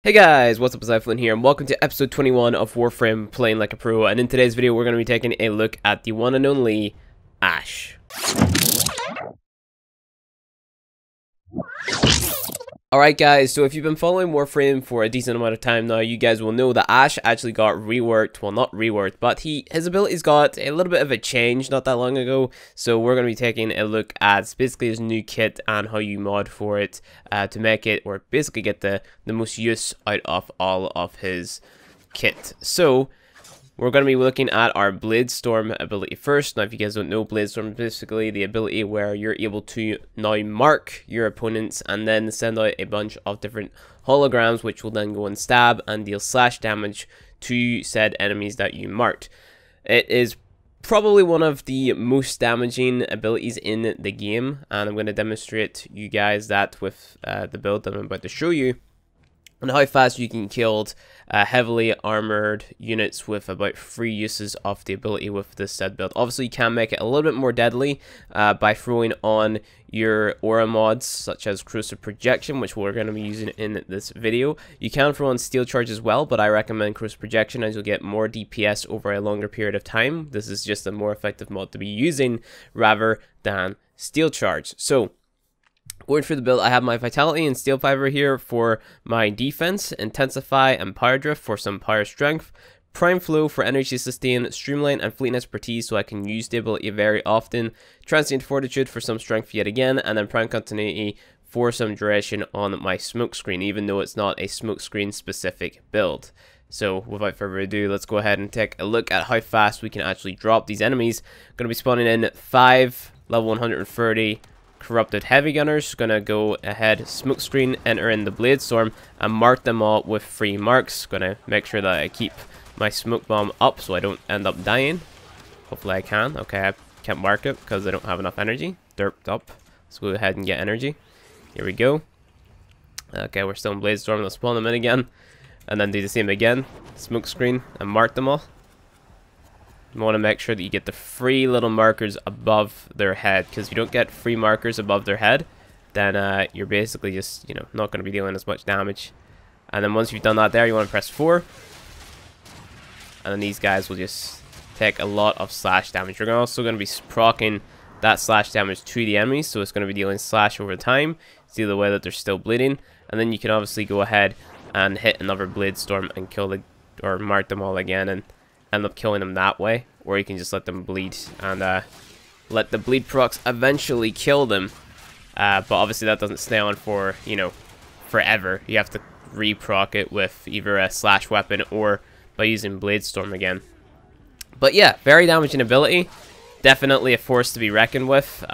Hey guys, what's up, Zyflin here, and welcome to episode 21 of Warframe Playing Like a Pro, and in today's video we're going to be taking a look at the one and only Ash. Alright guys, so if you've been following Warframe for a decent amount of time now, you guys will know that Ash actually got reworked, well not reworked, but his abilities got a little bit of a change not that long ago, so we're going to be taking a look at basically his new kit and how you mod for it to make it, or basically get the most use out of all of his kit. So, we're going to be looking at our Bladestorm ability first. Now, if you guys don't know, Bladestorm is basically the ability where you're able to now mark your opponents and then send out a bunch of different holograms, which will then go and stab and deal slash damage to said enemies that you marked. It is probably one of the most damaging abilities in the game, and I'm going to demonstrate you guys that with the build that I'm about to show you, and how fast you can kill heavily armored units with about 3 uses of the ability with this said build. Obviously, you can make it a little bit more deadly by throwing on your aura mods, such as corrosive projection, which we're going to be using in this video. You can throw on steel charge as well, but I recommend corrosive projection as you'll get more DPS over a longer period of time. This is just a more effective mod to be using rather than steel charge. So, going through the build, I have my Vitality and Steel Fiber here for my defense, Intensify and Power Drift for some power strength, Prime Flow for energy sustain, Streamline and Fleet Expertise so I can use the ability very often, Transient Fortitude for some strength yet again, and then Prime Continuity for some duration on my Smokescreen, even though it's not a Smokescreen specific build. So without further ado, let's go ahead and take a look at how fast we can actually drop these enemies. I'm going to be spawning in 5 level 130 Corrupted Heavy Gunners. Gonna go ahead, Smokescreen, enter in the Bladestorm, and mark them all with 3 marks. Gonna make sure that I keep my smoke bomb up so I don't end up dying. Hopefully I can. Okay, I can't mark it because I don't have enough energy. Derped up. Let's go ahead and get energy. Here we go. Okay, we're still in Bladestorm. Let's spawn them in again. And then do the same again. Smokescreen and mark them all. You want to make sure that you get the 3 little markers above their head, because if you don't get 3 markers above their head, then you're basically just, not going to be dealing as much damage. And then once you've done that there, you want to press 4. And then these guys will just take a lot of slash damage. You're also going to be proccing that slash damage to the enemies, so it's going to be dealing slash over time. See the way that they're still bleeding. And then you can obviously go ahead and hit another Bladestorm and kill or mark them all again and end up killing them that way, or you can just let them bleed and let the bleed procs eventually kill them, but obviously that doesn't stay on for forever. You have to re-proc it with either a slash weapon or by using Bladestorm again. But yeah, very damaging ability, definitely a force to be reckoned with.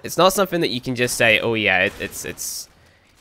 It's not something that you can just say, oh yeah, it's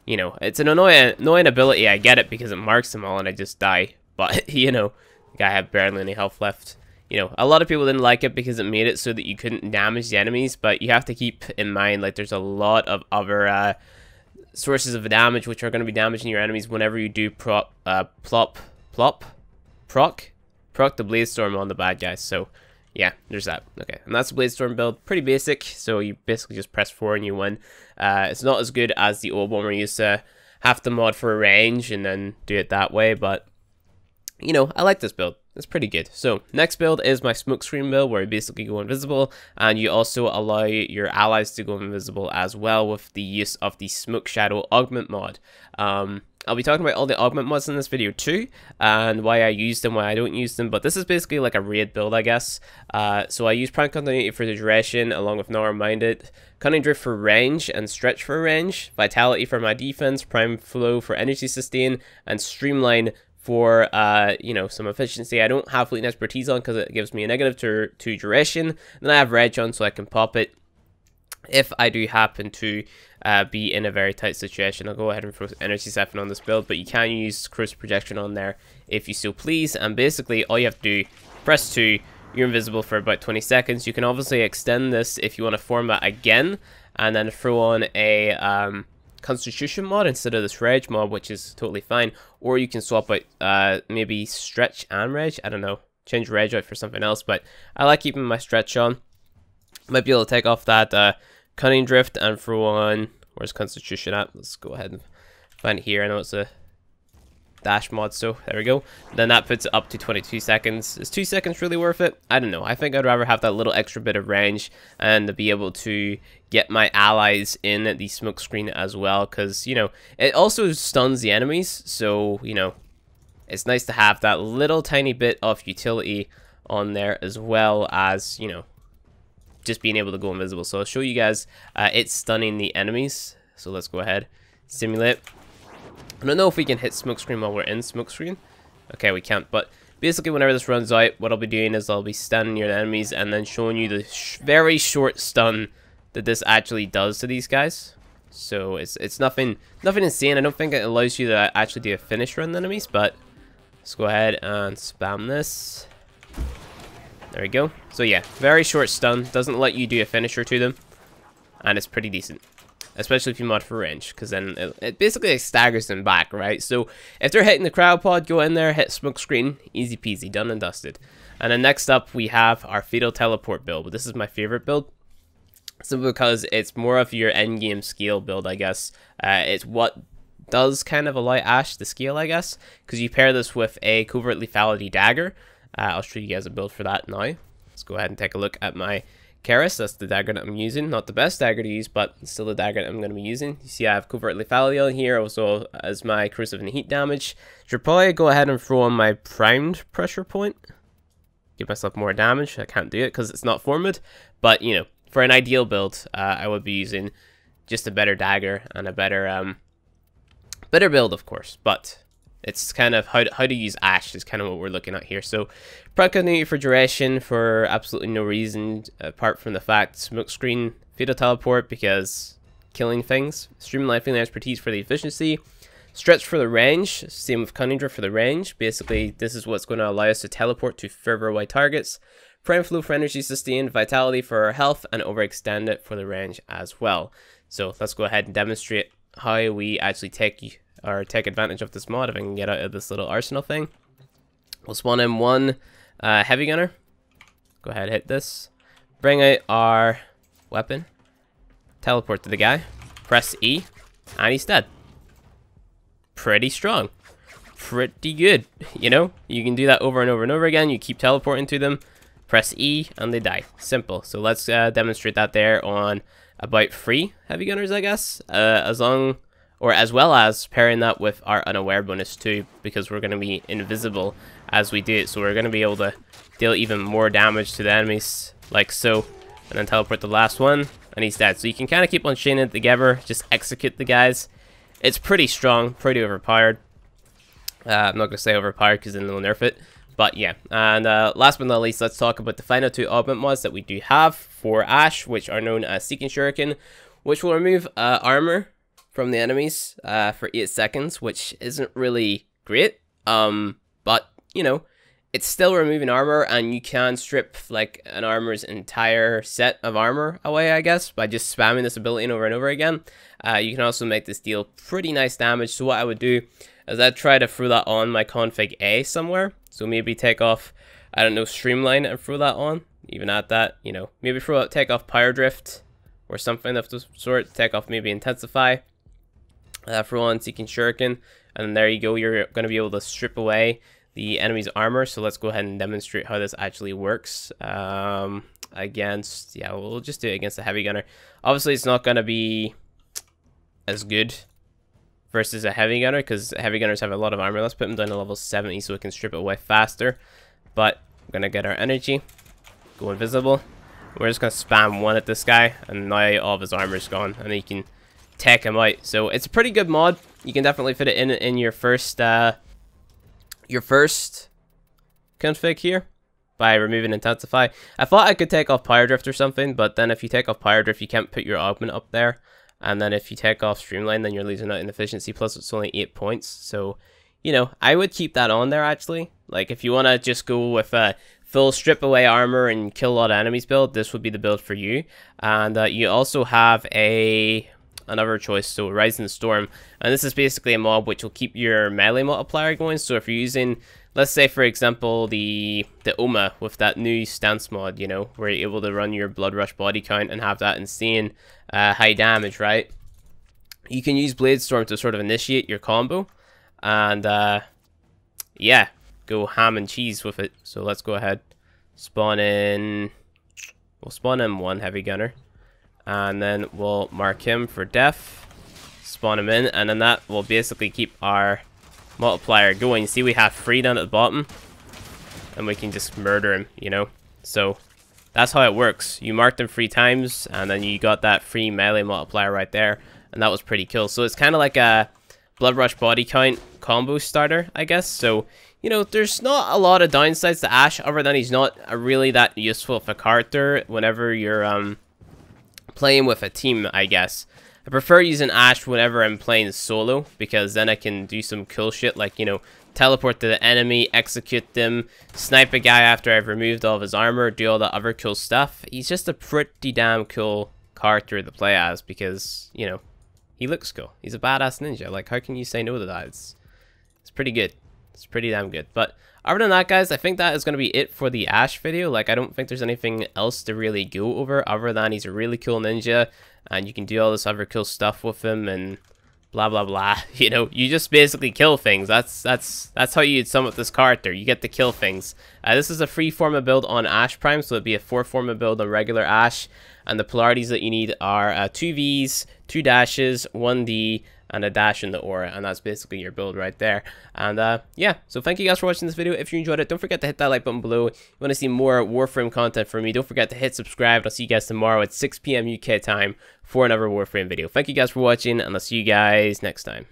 an annoying ability. I get it because it marks them all and I just die. But, the guy had barely any health left. A lot of people didn't like it because it made it so that you couldn't damage the enemies. But you have to keep in mind, like, there's a lot of other sources of damage which are going to be damaging your enemies whenever you do proc the Bladestorm on the bad guys. So, yeah, there's that. Okay, and that's the Bladestorm build. Pretty basic. So you basically just press 4 and you win. It's not as good as the old one where you used to have to mod for a range and then do it that way, but I like this build. It's pretty good. So, next build is my Smokescreen build, where you basically go invisible, and you also allow your allies to go invisible as well with the use of the Smoke Shadow augment mod. I'll be talking about all the augment mods in this video too, and why I use them, why I don't use them, but this is basically like a raid build, I guess. So I use Prime Continuity for the duration, along with Narrow Minded, Cunning Drift for range, and Stretch for range, Vitality for my defense, Prime Flow for energy sustain, and Streamline for some efficiency. I don't have Fleet Expertise on because it gives me a negative to duration. Then I have Reg on so I can pop it if I do happen to be in a very tight situation. I'll go ahead and throw Energy Siphon on this build, but you can use Corrosive Projection on there if you so please. And basically all you have to do, press 2, you're invisible for about 20 seconds. You can obviously extend this if you want to format again, and then throw on a Constitution mod instead of this Reg mod, which is totally fine. Or you can swap out maybe Stretch and Reg. I don't know, change Reg out for something else, but I like keeping my Stretch on. Might be able to take off that Cunning Drift and throw on, where's Constitution at? Let's go ahead and Find it here. I know it's a dash mod, so there we go. Then that puts it up to 22 seconds. Is 2 seconds really worth it? I don't know. I think I'd rather have that little extra bit of range and to be able to get my allies in the smoke screen as well, because, you know, it also stuns the enemies, so, you know, it's nice to have that little tiny bit of utility on there, as well as, you know, just being able to go invisible. So I'll show you guys it's stunning the enemies. So let's go ahead, simulate. I don't know if we can hit Smokescreen while we're in Smokescreen. Okay, we can't, but basically whenever this runs out, what I'll be doing is I'll be standing near the enemies and then showing you the very short stun that this actually does to these guys. So it's nothing insane. I don't think it allows you to actually do a finish run the enemies, but let's go ahead and spam this. There we go. So yeah, very short stun. Doesn't let you do a finisher to them, and it's pretty decent. Especially if you mod for range, because then it basically staggers them back, right? So if they're hitting the crowd pod, go in there, hit Smokescreen, easy peasy, done and dusted. And then next up, we have our Fatal Teleport build. But this is my favorite build, simply because it's more of your end game scale build, I guess. It's what does kind of allow Ash to scale, I guess, because you pair this with a Covert Lethality Dagger. I'll show you guys a build for that now. Let's go ahead and take a look at my Karis. That's the dagger that I'm using. Not the best dagger to use, but still the dagger that I'm going to be using. You see I have Covert Lethality on here, also as my corrosive and heat damage. Should probably go ahead and throw on my primed pressure point. Give myself more damage. I can't do it because it's not formed. But, you know, for an ideal build, I would be using just a better dagger and a better build, of course. But it's kind of how to use Ash is kind of what we're looking at here. So, prime continuity for duration for absolutely no reason apart from the fact Smokescreen, Fatal Teleport because killing things, Streamline Feeling Expertise for the efficiency, Stretch for the range, same with Cunning Drift for the range. Basically, this is what's going to allow us to teleport to further away targets. Prime Flow for energy sustain, Vitality for our health, and Overextend it for the range as well. So, let's go ahead and demonstrate how we actually take advantage of this mod if I can get out of this little arsenal thing. We'll spawn in one heavy gunner. Go ahead, hit this. Bring out our weapon. Teleport to the guy. Press E, and he's dead. Pretty strong. Pretty good. You know, you can do that over and over and over again. You keep teleporting to them. Press E, and they die. Simple. So let's demonstrate that there on about 3 heavy gunners, I guess. As well as pairing that with our unaware bonus too, because we're going to be invisible as we do it, so we're going to be able to deal even more damage to the enemies, like so, and then teleport the last one, and he's dead. So you can kind of keep on chaining it together, just execute the guys. It's pretty strong, pretty overpowered. I'm not going to say overpowered because then they'll nerf it, but yeah. And last but not least, let's talk about the final 2 augment mods that we do have for Ash, which are known as Seeking Shuriken, which will remove armor from the enemies for 8 seconds, which isn't really great, but you know, it's still removing armor, and you can strip like an armor's entire set of armor away, I guess, by just spamming this ability over and over again. You can also make this deal pretty nice damage. So what I would do is I'd try to throw that on my config A somewhere, so maybe take off, I don't know, Streamline and throw that on, even at that, you know, maybe take off Power Drift or something of the sort, take off maybe Intensify. For one, Seeking Shuriken, and there you go. You're going to be able to strip away the enemy's armor. So let's go ahead and demonstrate how this actually works against, yeah, we'll just do it against a heavy gunner. Obviously, it's not going to be as good versus a heavy gunner because heavy gunners have a lot of armor. Let's put them down to level 70 so we can strip it away faster. But we're going to get our energy, go invisible. We're just going to spam 1 at this guy, and now all of his armor is gone, and then you can take him out. So it's a pretty good mod. You can definitely fit it in your first config here by removing Intensify. I thought I could take off Power Drift or something, but then if you take off Power Drift, you can't put your augment up there, and then if you take off Streamline, then you're losing out in efficiency, plus it's only 8 points. So, you know, I would keep that on there actually. Like if you want to just go with a full strip away armor and kill a lot of enemies build, this would be the build for you. And you also have another choice, so Rising Storm, and this is basically a mob which will keep your melee multiplier going. So if you're using, let's say for example, the Oma with that new stance mod, you know, where you're able to run your Blood Rush body count and have that insane high damage, right? you can use Bladestorm to sort of initiate your combo. And yeah, go ham and cheese with it. So let's go ahead. Spawn in... We'll spawn in one heavy gunner. And then we'll mark him for death. Spawn him in. And then that will basically keep our multiplier going. See, we have 3 down at the bottom. And we can just murder him, you know. So that's how it works. You marked him 3 times. And then you got that 3 melee multiplier right there. And that was pretty cool. So it's kind of like a Blood Rush body count combo starter, I guess. So, you know, there's not a lot of downsides to Ashe other than he's not really that useful of a character whenever you're playing with a team, I guess. I prefer using Ashe whenever I'm playing solo because then I can do some cool shit like, you know, teleport to the enemy, execute them, snipe a guy after I've removed all of his armor, do all that other cool stuff. He's just a pretty damn cool character to play as because, you know, he looks cool. He's a badass ninja. Like, how can you say no to that? It's pretty good. It's pretty damn good. But other than that, guys, I think that is going to be it for the Ashe video. Like, I don't think there's anything else to really go over other than he's a really cool ninja. And you can do all this other cool stuff with him and blah, blah, blah. You know, you just basically kill things. That's how you'd sum up this character. You get to kill things. This is a free forma build on Ashe Prime. So it'd be a 4 forma build on regular Ashe. And the polarities that you need are 2 Vs, 2 dashes, 1 D, and a dash in the aura. And that's basically your build right there. And yeah, so thank you guys for watching this video. If you enjoyed it, don't forget to hit that like button below. If you want to see more Warframe content from me, don't forget to hit subscribe. I'll see you guys tomorrow at 6 PM UK time for another Warframe video. Thank you guys for watching, and I'll see you guys next time.